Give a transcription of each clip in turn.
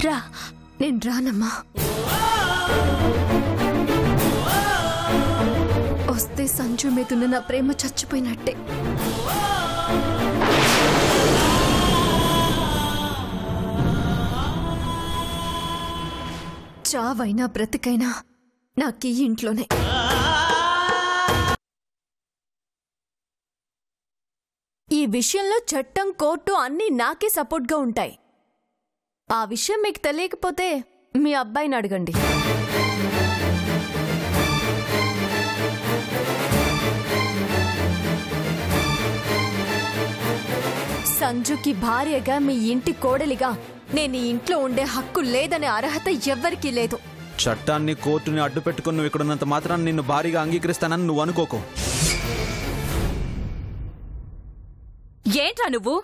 రా, నేను రానమ్మా. వస్తే సంజు మీదున్న నా ప్రేమ చచ్చిపోయినట్టే. చావైనా బ్రతికైనా నాకీ ఇంట్లోనే. ఈ విషయంలో చట్టం, కోర్టు అన్నీ నాకే సపోర్ట్గా ఉంటాయి. ఆ విషయం మీకు తెలియకపోతే మీ అబ్బాయిని అడగండి. సంజుకి భార్యగా, మీ ఇంటి కోడలిగా నేను ఈ ఇంట్లో ఉండే హక్కు లేదనే అర్హత ఎవ్వరికీ లేదు. చట్టాన్ని, కోర్టుని అడ్డు పెట్టుకుని నువ్వు ఇక్కడున్నంత మాత్రాన్ని నిన్ను భారీగా అంగీకరిస్తానని నువ్వు అనుకోకు. ఏంట్రా నువ్వు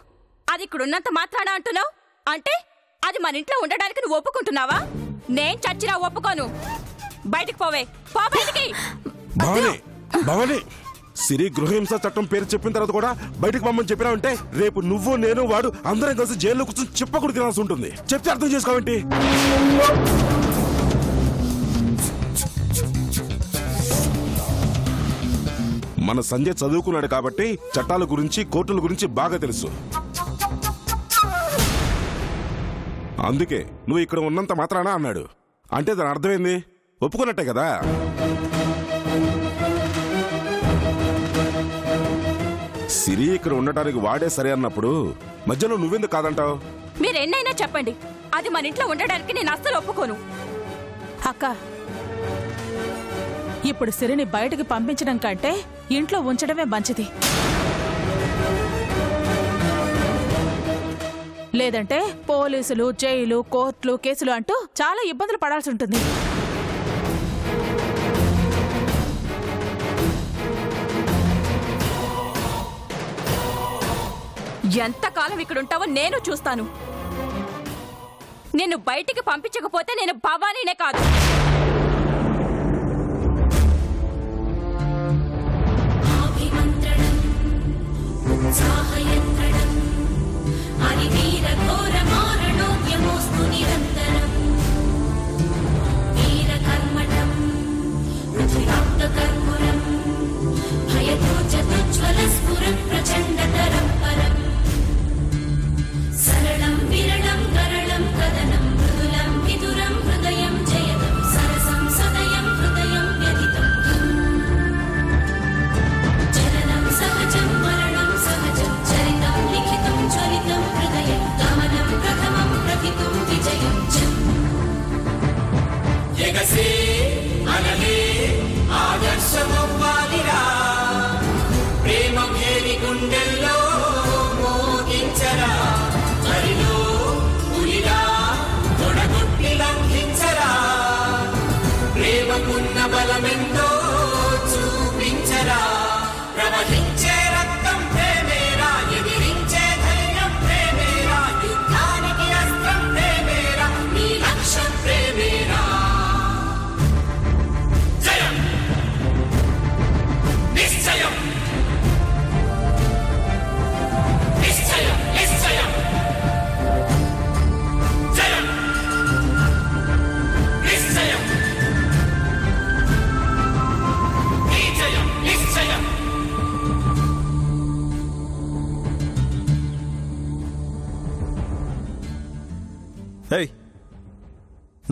అది ఇక్కడున్నంత మాత్రాన అంటున్నావు? అంటే అది మన ఇంట్లో ఉండడానికి నువ్వు ఒప్పుకుంటున్నావా? నేను చచ్చినా ఒప్పుకోను. బయటికి పోవే, పో బయటికి. భవాని, సిరి గృహహింస చట్టం పేరు చెప్పిన తర్వాత కూడా బయటకు పంపని చెప్పినా ఉంటే రేపు నువ్వు, నేను, వాడు అందరం కలిసి జైల్లో కూర్చొని చెప్పకూడదు తినాల్సి ఉంటుంది. చెప్తే అర్థం చేసుకోవేంటి? మన సంజయ్ చదువుకున్నాడు కాబట్టి చట్టాల గురించి, కోర్టుల గురించి బాగా తెలుసు. అందుకే నువ్వు ఇక్కడ ఉన్నంత మాత్రానా అన్నాడు. అంటే దాని అర్థమైంది ఒప్పుకున్నట్టే కదా. సిరి ఇక్కడ ఉండటానికి వాడే సరే అన్నప్పుడు మధ్యలో నువ్వెందుకు కాదంటావు? మీరెన్నైనా చెప్పండి, అది మన ఇంట్లో ఉండడానికి నేను అస్సలు ఒప్పుకోను. అక్క, ఇప్పుడు సిరిని బయటకు పంపించడం కంటే ఇంట్లో ఉంచడమే మంచిది. లేదంటే పోలీసులు, జైలు, కోర్టులు, కేసులు అంటూ చాలా ఇబ్బందులు పడాల్సి ఉంటుంది. ఎంతకాలం ఇక్కడుంటావో నేను చూస్తాను. నిన్ను బయటికి పంపించకపోతే నేను భవానీనే కాదు.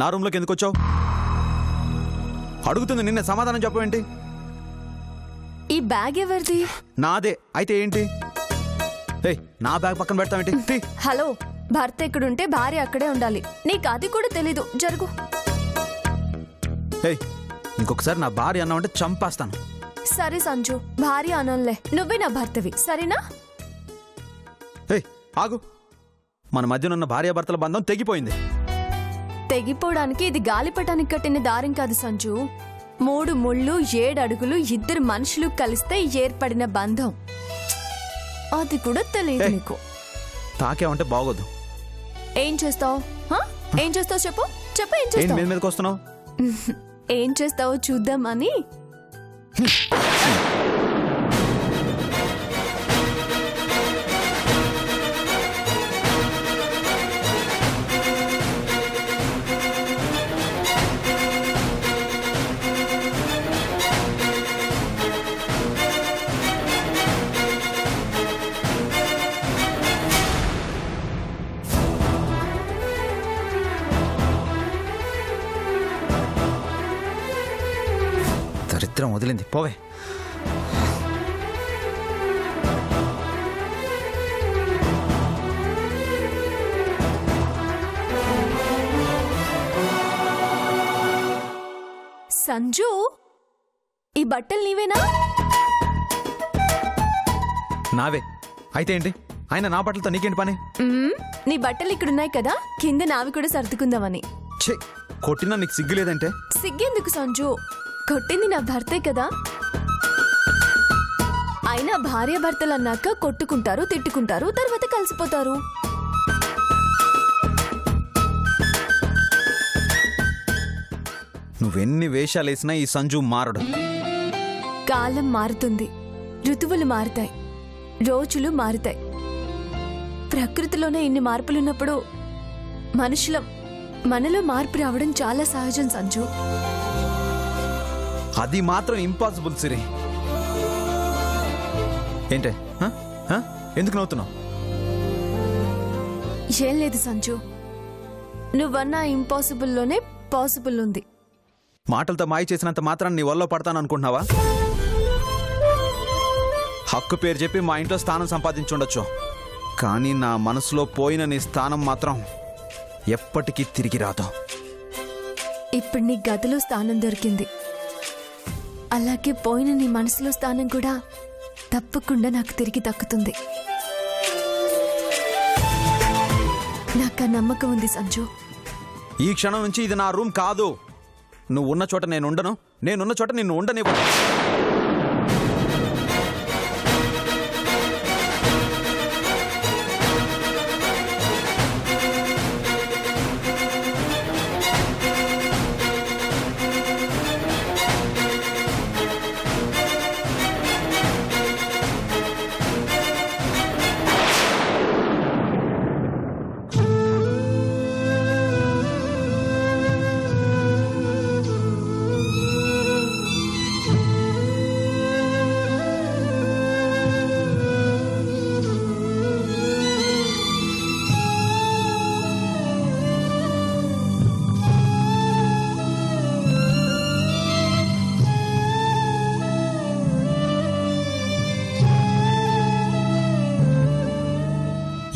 నా రూమ్లోకి ఎందుకు వచ్చావు? అడుగుతుంది నిన్నే, సమాధానం చెప్పవేంటి? ఈ బ్యాగ్ ఎవరిది? నాదే. అయితే ఏంటి? నా బ్యాగ్ పక్కన పెడతావేంటి? హలో, భర్త ఎక్కడుంటే భార్య అక్కడే ఉండాలి. నీకు అది కూడా తెలీదు. జరుగు. ఇంకొకసారి నా భార్య అన్నావంటే చంపేస్తాను. సరే సంజు, భార్య అనంలే, నువ్వే నా భర్తవి, సరేనా? ఆగు. మన మధ్యనున్న భార్యాభర్తల బంధం తెగిపోయింది. తెగిపోవడానికి ఇది గాలిపటానికి కట్టిన దారం కాదు సంజు. 3 ముళ్ళు 7 అడుగులు 2 మనుషులు కలిస్తే ఏర్పడిన బంధం. అది కూడా తెలియదు నీకు. తాకేమంటే బాగోదు. ఏం చేస్తావు? ఏం చేస్తావు చెప్పు చెప్పు. ఏం చేస్తావు? మీద మీదకి వస్తున్నావు? ఏం చేస్తావో చూద్దామని. దరిద్రం వదిలింది, పోవే. సంజు, ఈ బట్టలు నీవేనా? నావే. అయితే ఏంటి? ఆయన నా బట్టలతో నీకేంటి పని? నీ బట్టలు ఇక్కడున్నాయి కదా, కింద నావి కూడా సర్దుకుందామని. ఛే, కొట్టినా నీకు సిగ్గులేదంటే? సిగ్గెందుకు సంజు? కొట్టింది నా భర్తే కదా. అయినా భార్య భర్తలు అన్నాక కొట్టుకుంటారు, తిట్టుకుంటారు, తర్వాత కలిసిపోతారు. నువ్వెన్ని వేషాలేసినా ఈ సంజు మారడు. కాలం మారుతుంది, ఋతువులు మారుతాయి, రోజులు మారుతాయి. ప్రకృతిలోనే ఇన్ని మార్పులున్నప్పుడు మనలో మార్పు రావడం చాలా సహజం సంజు. అది మాత్రం ఇంపాసిబుల్ సిరి. ఏంటే? ఎందుకు నవ్వుతున్నావు? ఏం లేదు సంజు, నువ్వన్నా ఇంపాసిబుల్లోనే పాసిబుల్ ఉంది. మాటలతో మాయ చేసినంత మాత్రం నీ వల్ల పడతాను అనుకుంటున్నావా? హక్కు పేరు చెప్పి మా ఇంట్లో స్థానం సంపాదించుండొచ్చు, కానీ నా మనసులో పోయిన నీ స్థానం మాత్రం ఎప్పటికీ తిరిగి రాదు. ఇప్పుడు నీ గదిలో స్థానం దొరికింది, అలాగే పోయిన నీ మనసులో స్థానం కూడా తప్పకుండా నాకు తిరిగి దక్కుతుంది. నాకు ఆ నమ్మకం ఉంది సంజు. ఈ క్షణం నుంచి ఇది నా రూమ్ కాదు. నువ్వు ఉన్న చోట నేను ఉండను, నేనున్న చోట నిన్ను ఉండనివ్వను.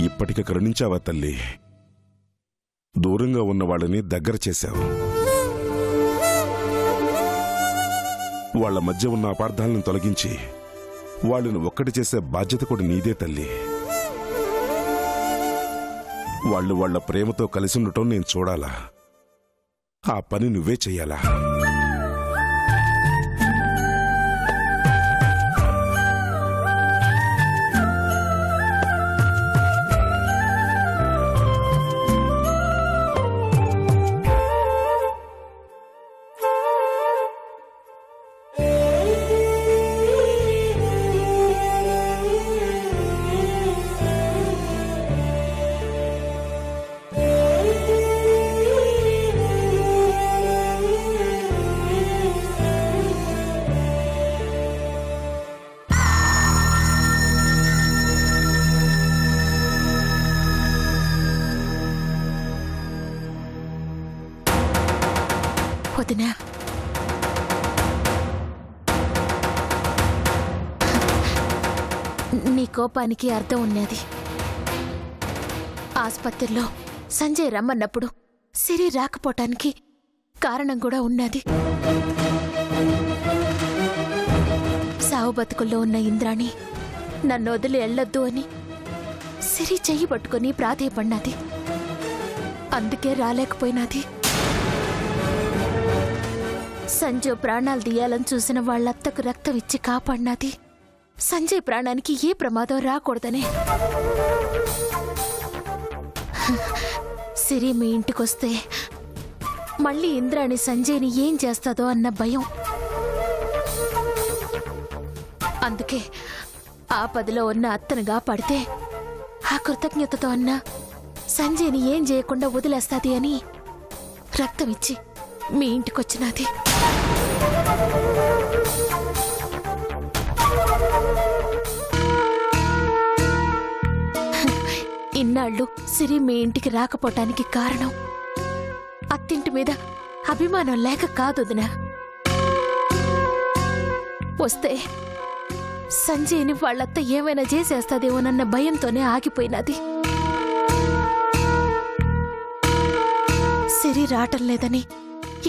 ఇప్పటికి కరుణించావా తల్లి? దూరంగా ఉన్న వాళ్ళని దగ్గర చేశావు. వాళ్ల మధ్య ఉన్న అపార్థాలను తొలగించి వాళ్ళని ఒక్కటి చేసే బాధ్యత కూడా నీదే తల్లి. వాళ్ళు వాళ్ల ప్రేమతో కలిసి ఉండటం నేను చూడాలా? ఆ పని నువ్వే చెయ్యాలా? వదినా, నీ కోపానికి అర్థం ఉన్నది. ఆస్పత్రిలో సంజయ్ రమ్మన్నప్పుడు సిరి రాకపోవటానికి కారణం కూడా ఉన్నది. సావు బతుకుల్లో ఉన్న ఇంద్రాణి నన్ను వదిలి వెళ్ళొద్దు అని సిరి చెయ్యి పట్టుకుని ప్రాధేయపడినది. అందుకే రాలేకపోయినది. సంజయ్ ప్రాణాలు తీయాలని చూసిన వాళ్ళత్తకు రక్తం ఇచ్చి కాపాడినది. సంజయ్ ప్రాణానికి ఏ ప్రమాదం రాకూడదనే. సిరి మీ ఇంటికొస్తే మళ్ళీ ఇంద్రాణి సంజయ్ని ఏం చేస్తాదో అన్న భయం. అందుకే ఆపదలో ఉన్న అత్తను కాపాడితే ఆ కృతజ్ఞతతో అన్న సంజయ్ని ఏం చేయకుండా వదిలేస్తాది అని రక్తం ఇచ్చి మీ ఇంటికొచ్చినది. ఇన్నాళ్ళు సిరి మీ ఇంటికి రాకపోవటానికి కారణం అత్తింటి మీద అభిమానం లేక కాదు వదినా. వస్తే సంజయ్ని వాళ్ళత్త ఏమైనా చేసేస్తాదేమోనన్న భయంతోనే ఆగిపోయినది. సిరి రావటం లేదని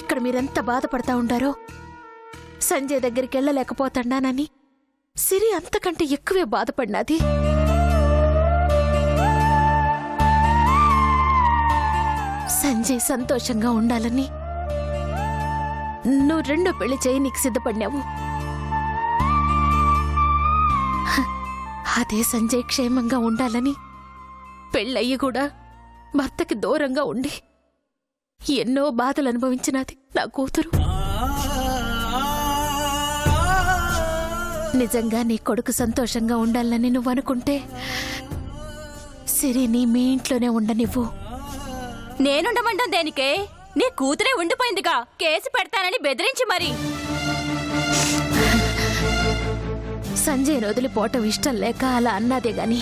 ఇక్కడ మీరెంత బాధపడతా ఉండారో సంజయ్ దగ్గరికి వెళ్ళలేకపోతాడానని సిరి అంతకంటే ఎక్కువే బాధపడినది. సంజయ్ సంతోషంగా ఉండాలని నువ్వు రెండో పెళ్లి చేయి నీకు సిద్ధపడినావు. అదే సంజయ్ క్షేమంగా ఉండాలని పెళ్ళయ్యి కూడా భర్తకి దూరంగా ఉండి ఎన్నో బాధలు అనుభవించినది నా కూతురు. నిజంగా నీ కొడుకు సంతోషంగా ఉండాలని నువ్వు అనుకుంటే సిరిని మీ ఇంట్లోనే ఉండనివ్వు. నేనుండమంటాం దేనికే? నీ కూతురే ఉండిపోయిందిగా, కేసు పెడతానని బెదిరించి మరి. సంజయ్ వదిలిపోవటం ఇష్టం లేక అలా అన్నదే గాని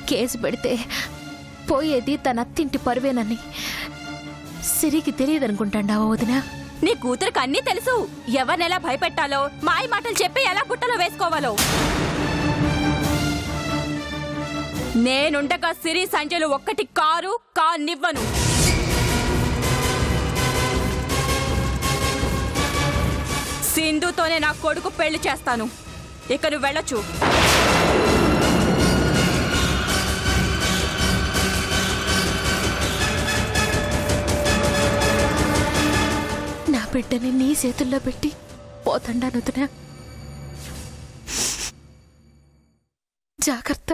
కేసు పెడితే పోయేది తన అత్తింటి పరువేనని సిరికి తెలియదనుకుంటాండావా వదినా? నీ కూతురికి అన్నీ తెలుసు. ఎవరినెలా భయపెట్టాలో, మాయ మాటలు చెప్పి ఎలా బుట్టలో వేసుకోవాలో. నేనుండగా సిరి సంజయ్లు ఒక్కటి కానివ్వను. సింధుతోనే నా కొడుకు పెళ్లి చేస్తాను. ఇక నువ్వు వెళ్ళొచ్చు. నా బిడ్డని నీ చేతుల్లో పెట్టి పోతండానుతున్నా. జాగ్రత్త.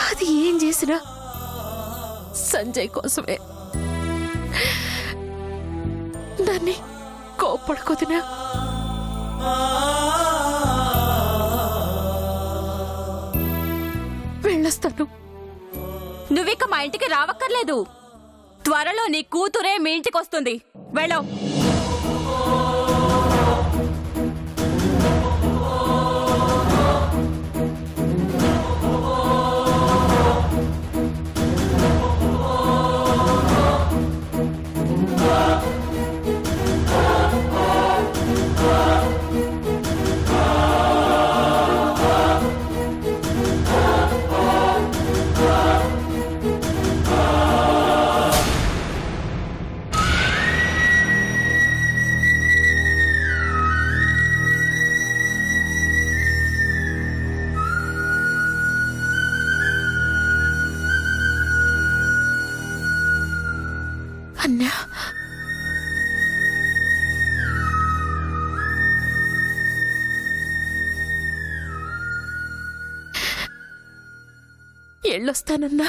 అది ఏం చేసినా సంజయ్ కోసమే. దాన్ని కోపడుకోదినా. వెళ్ళొస్తాను. నువ్విక మా ఇంటికి రావక్కర్లేదు. త్వరలో నీ కూతురే మీ ఇంటికి వస్తుంది. వెళ్ళవు. అన్నా, ఎళ్ళొస్తానన్నా.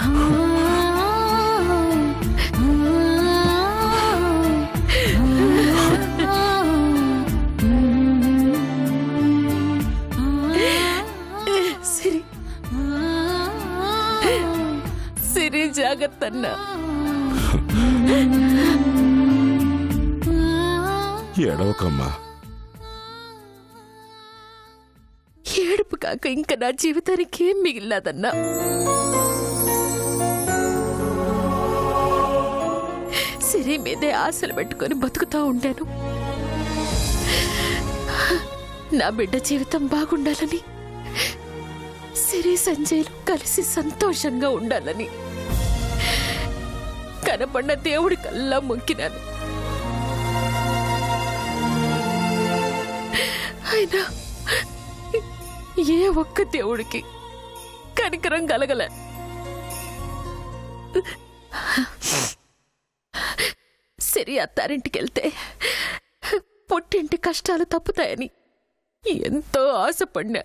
సిరి జాగ్రత్త అన్నా. ఏడవకమ్మా. ఏడుపు కాక ఇంకా నా జీవితానికి ఏం మిగిలినదన్నా. సిరి మీదే ఆశలు పెట్టుకొని బతుకుతా ఉండాను. నా బిడ్డ జీవితం బాగుండాలని, సిరి సంజయ్లు కలిసి సంతోషంగా ఉండాలని కనపడిన దేవుడి కల్లా మొక్కినాను. అయినా ఏ ఒక్క దేవుడికి కనికరం కలగల. సిరి అత్తారింటికి వెళ్తే పుట్టింటి కష్టాలు తప్పుతాయని ఎంతో ఆశపడినా.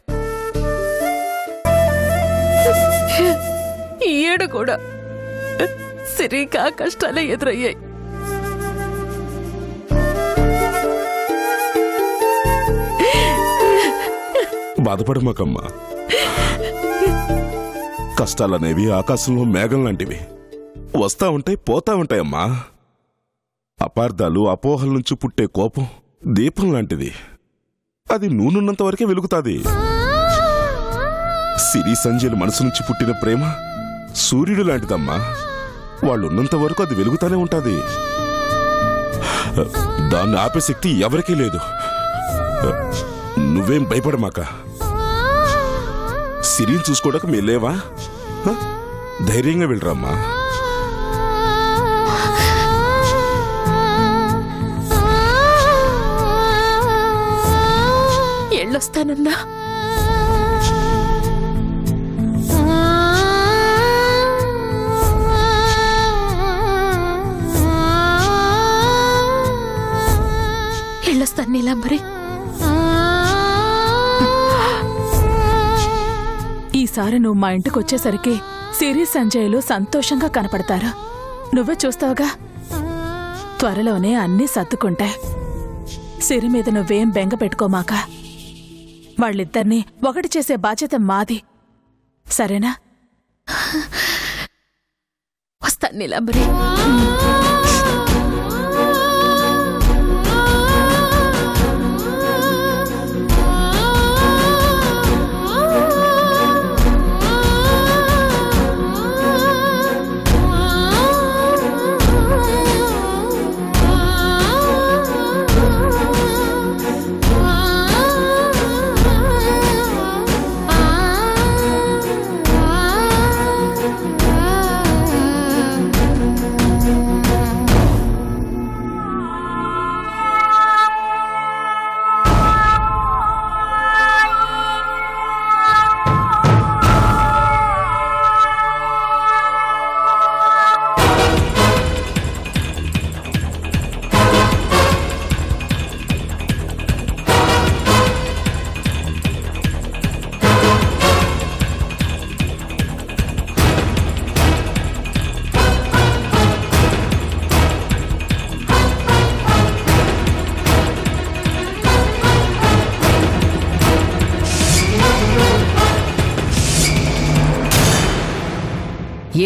ఈ ఏడు కూడా సిరికి ఆ కష్టాలే ఎదురయ్యాయి. బాధపడమాకమ్మా. కష్టాలనేవి ఆకాశంలో మేఘం లాంటివి. వస్తా ఉంటాయి, పోతా ఉంటాయమ్మా. అపార్థాలు, అపోహల నుంచి పుట్టే కోపం దీపం లాంటిది. అది నూనెన్నంత వరకే వెలుగుతాది. సిరి సంజయ్ల మనసు నుంచి పుట్టిన ప్రేమ సూర్యుడు లాంటిదమ్మా. వాళ్ళున్నంత వరకు అది వెలుగుతానే ఉంటాది. దాన్ని ఆపే శక్తి ఎవరికీ లేదు. నువ్వేం భయపడమాక. సిరిని చూసుకోవడానికి మీరు లేవా? ధైర్యంగా వెళ్ళరమ్మా. ఎళ్ళొస్తానన్నా. ఎళ్ళొస్తాను నీలాంబరి. ఈసారి నువ్వు మా ఇంటికి వచ్చేసరికి సిరి సంజయ్లు సంతోషంగా కనపడతారు. నువ్వే చూస్తావుగా. త్వరలోనే అన్నీ సర్దుకుంటాయి. సిరి మీద నువ్వేం బెంగ పెట్టుకోమాక. వాళ్ళిద్దరినీ ఒకటి చేసే బాధ్యత మాది. సరేనా? వస్తాను నీలాంబరి.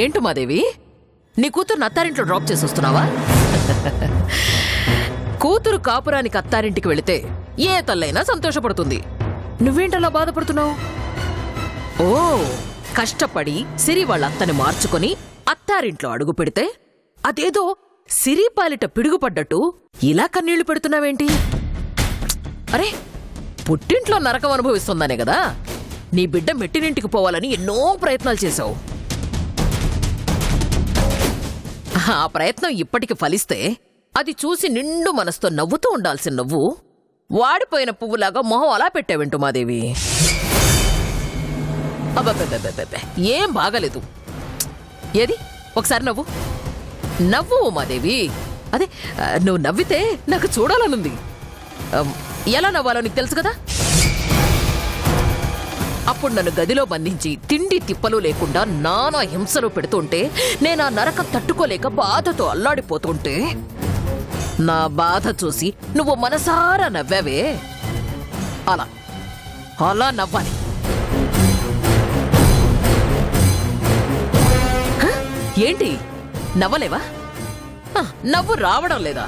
ఏంటి మాదేవి, నీ కూతురు అత్తారింట్లో డ్రాప్ చేసి వస్తున్నావా? కూతురు కాపురానికి అత్తారింటికి వెళితే ఏ తల్లైనా సంతోషపడుతుంది. నువ్వేంటలా బాధపడుతున్నావు? ఓ, కష్టపడి సిరి వాళ్ళ అత్తని మార్చుకొని అత్తారింట్లో అడుగు పెడితే అదేదో సిరి పాలిట పిడుగుపడ్డట్టు ఇలా కన్నీళ్లు పెడుతున్నావేంటి? అరే, పుట్టింట్లో నరకం అనుభవిస్తుందనే కదా నీ బిడ్డ మెట్టినింటికి పోవాలని ఎన్నో ప్రయత్నాలు చేశావు. ఆ ప్రయత్నం ఇప్పటికి ఫలిస్తే అది చూసి నిండు మనసుతో నవ్వుతూ ఉండాల్సిన నువ్వు వాడిపోయిన పువ్వులాగా మొహం అలా పెట్టావేంటు మాదేవి? అబ్బబ్బబ్బబ్బబ్బ, ఏం బాగాలేదు. ఏది ఒకసారి నవ్వు నవ్వు మాదేవి. అదే, నువ్వు నవ్వితే నాకు చూడాలనుంది. ఎలా నవ్వాలో నీకు తెలుసు కదా. అప్పుడు నన్ను గదిలో బంధించి తిండి తిప్పలు లేకుండా నానా హింసలు పెడుతుంటే నేను ఆ నరకం తట్టుకోలేక బాధతో అల్లాడిపోతుంటే నా బాధ చూసి నువ్వు మనసారా నవ్వావే, అలా అలా నవ్వాలి. ఏంటి నవ్వలేవా? నవ్వు రావడం లేదా?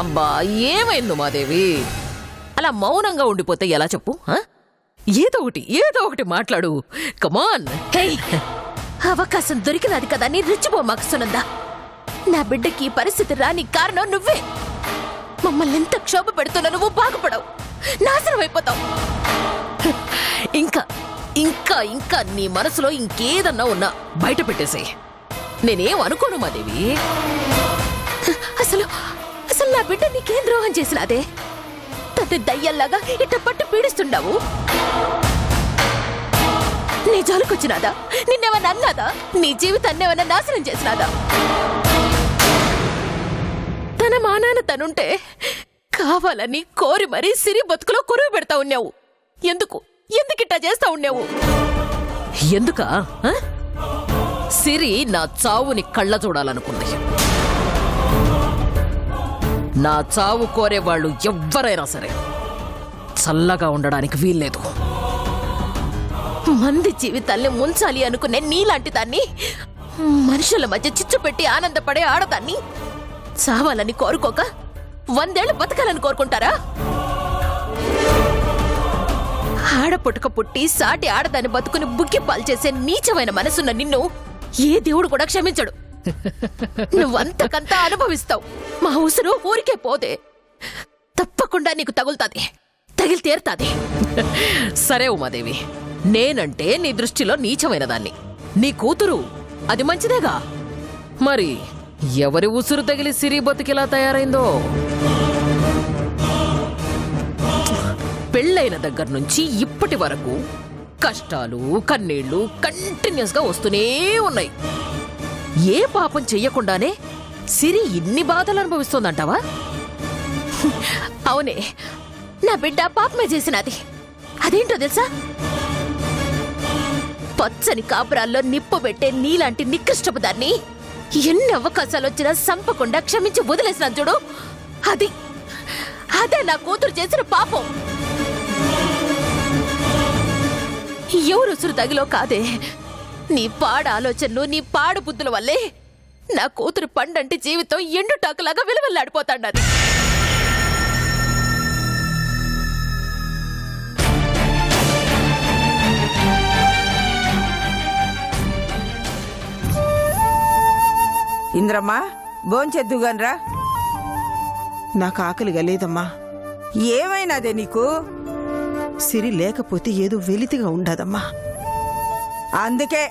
అబ్బా, ఏమైంది మాదేవి? అలా మౌనంగా ఉండిపోతే ఎలా చెప్పు? ఏదో ఒకటి మాట్లాడు. కమాన్. అవకాశం దొరికినది కదా నీ రుచిపోమాక సునందా. నా బిడ్డకి పరిస్థితి రాని కారణం నువ్వే. మమ్మల్ని ఎంత క్షోభ పెడుతున్నా నువ్వు బాగుపడవు, నాశనం అయిపోతావు. ఇంకా ఇంకా ఇంకా నీ మనసులో ఇంకేదన్నా ఉన్నా బయట పెట్టేసే. నేనేం అనుకోను మాదేవి. అసలు అసలు నా బిడ్డ నీకేం ద్రోహం చేసినాదే? తన దయ్యల్లాగా ఇట్ట పట్టు పీడిస్తుండావు. నీ జోలికొచ్చినాదా? నిన్నేమన్నా అన్నాదా? నీ జీవితాన్ని ఏమన్నా నాశనం చేసినాదా? తన మానాన తనుంటే కావాలని కోరి మరీ సిరి బతుకులో కొరువు పెడతా ఉన్నావు. ఎందుకిట్టా చేస్తా ఉన్నావు? ఎందుకా? సిరి నా చావుని కళ్ళ చూడాలనుకుంది. నా చావు కోరేవాళ్ళు ఎవ్వరైనా సరే చల్లగా ఉండడానికి వీల్లేదు. మంది జీవితాల్ని ముంచాలి అనుకునే నీలాంటి దాన్ని, మనుషుల మధ్య చిచ్చు పెట్టి ఆనందపడే ఆడదాన్ని చావాలని కోరుకోక 100 ఏళ్లు బతకాలని కోరుకుంటారా? ఆడపుట్టుక పుట్టి సాటి ఆడదాన్ని బతుకుని బుగ్గిపాలు చేసే నీచమైన మనసున్న నిన్ను ఏ దేవుడు కూడా క్షమించడు. నువ్వంతకంతా అనుభవిస్తావు. మా ఉసురు ఊరికే పోతే తప్పకుండా నీకు తగులుతుంది, తగిలి తీరుతుంది. సరే ఉమాదేవి, నేనంటే నీ దృష్టిలో నీచమైన దాన్ని, నీ కూతురు అది మంచిదేగా. మరి ఎవరి ఉసురు తగిలి సిరి బతికిలా తయారైందో. పెళ్ళైన దగ్గర నుంచి ఇప్పటి వరకు కష్టాలు కన్నీళ్లు కంటిన్యూస్ గా వస్తూనే ఉన్నాయి. ఏ పాపం చెయ్యకుండానే సిరి ఇన్ని బాధలు అనుభవిస్తోందంటావా? అవునే, నా బిడ్డ పాపమే చేసినది. అదేంటో తెలుసా? పచ్చని కాపురాల్లో నిప్పు పెట్టే నీలాంటి నికృష్టపు దాన్ని ఎన్ని అవకాశాలు వచ్చినా సంపకుండా క్షమించి వదిలేసిన చూడు, అదే నా కూతురు చేసిన పాపం. ఎవరుసురు తగిలో కాదే, నీ పాడ ఆలోచనలు నీ పాడు బుద్ధుల వల్లే నా కూతురు పండంటి జీవితం ఎండుటాకులాగా విలువల్లాడిపోతాండది. ఇంద్రమ్మా, భోంచెద్దుగానరా. నాకు ఆకలిగా లేదమ్మా. ఏమైనాదే నీకు? సిరి లేకపోతే ఏదో వెలితిగా ఉండదమ్మా. అందుకే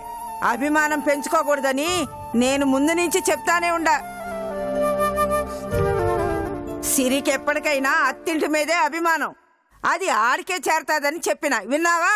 అభిమానం పెంచుకోకూడదని నేను ముందు నుంచి చెప్తానే ఉండా. సిరికి ఎప్పటికైనా అత్తింటి మీదే అభిమానం, అది ఆడికే చేరతాదని చెప్పిన, విన్నావా?